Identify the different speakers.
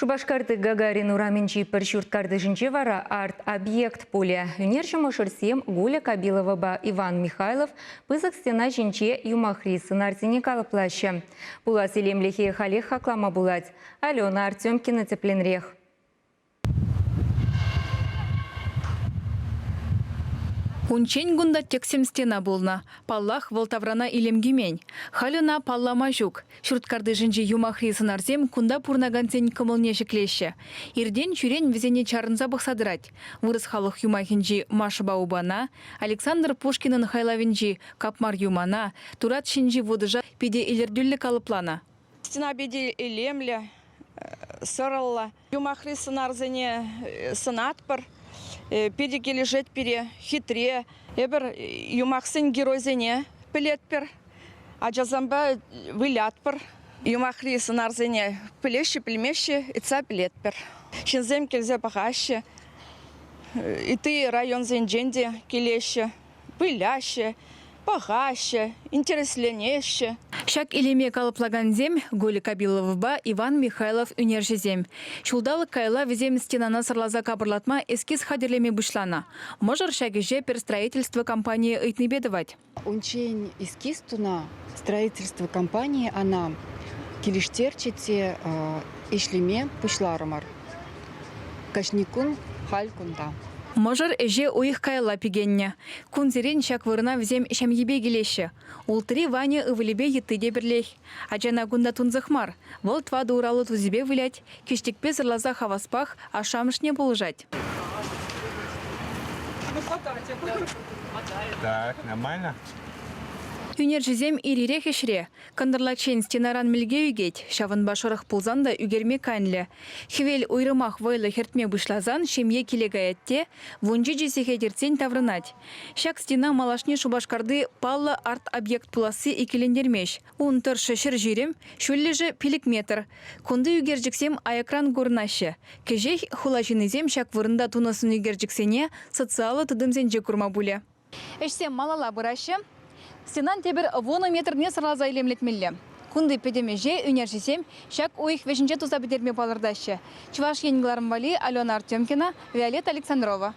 Speaker 1: Шубашкарды Гагарин ураменчи першурткарды жинче вара арт-объект поля. Юнершим шерсем Гуля Кабилова ба Иван Михайлов пызык стена жинче юмахри сынарзине калыплаща. Була селемлехе халех хаклама булать. Алена Артемкина тепленрех.
Speaker 2: Унчень гунда тексем стена болна. Паллах волтаврана илемгимень. Халена паллама жук. Шурткарды жинжи юмахри сынарзем кунда пурнагансен кымылне жеклеше. Ирден чурен везене чарынза бақсадырать. Вырыс халық юмахинжи Машыба убана, Александр Пушкинын хайлавинжи Капмар юмана, Турат шинжи водыжа пиде илердюлле калыплана.
Speaker 3: Стена беде илемле, сырылла. Юмахри сынарзене сынатпыр. Педики лежит пере хитре, эбер юмахсын геройзене пилетпер, а джазамба вылятпер. Юмахри сынарзене пилещи пельмещи ица пилетпер. Шинзем кельзе пахаще, и ты район зендженде келеще, пыляще, пахаще, интересленеще.
Speaker 2: Шак илеме калыплаган зем Гуля Кабилова Иван Михайлов үнержезем. Шулдалы кайла везем стенана сырлаза кабырлатма эскиз хадерлеме бышлана. Можыр шагиже перстроительство компании ыйтнебедывать.
Speaker 4: Унчень эскиз туна строительство компании она килиштерчите ишлеме пушларымар. Кашникун халькунда.
Speaker 2: Можыр эже уих кайла пигенне. Кунзерен шак вырна взем шамьебе келеші. Ултри Ваня ывылебе еттіде бірлех. Аджана гунда тунзахмар. Вол твады уралы тузебе вылять. Кештекпе зырлаза хаваспах, а шамышне полужать.
Speaker 5: Так, нормально?
Speaker 2: Юнержезем ирирех ешре. Кандырлачен стенаран милге үгет. Шавын башырық пулзанда үгерме кайнле. Хевел уйрымах вайлы хертме бұшлазан шемье келегаятте, вунжи жесеге дертсен таврынать. Шак стена малашне шубашкарды паллы арт-объект пуласы икелендермеш. Он тұршы шыр жирем, шөллежі пилік метр. Кунды үгержіксем аякран горнашы. Кежех хулажинезем шак вырында тунасын үгержіксене социалы тыдымзен жекурма буле. Эшсем малала бұрашы. Стенан тебір 10 метрне сырлаза илемлетмелі. Кунды педемеже үнержесем, шак ойық вешінче туза бедерме балырдашы. Чуваш енгларым вали Алена Артемкина, Виолетта Александрова.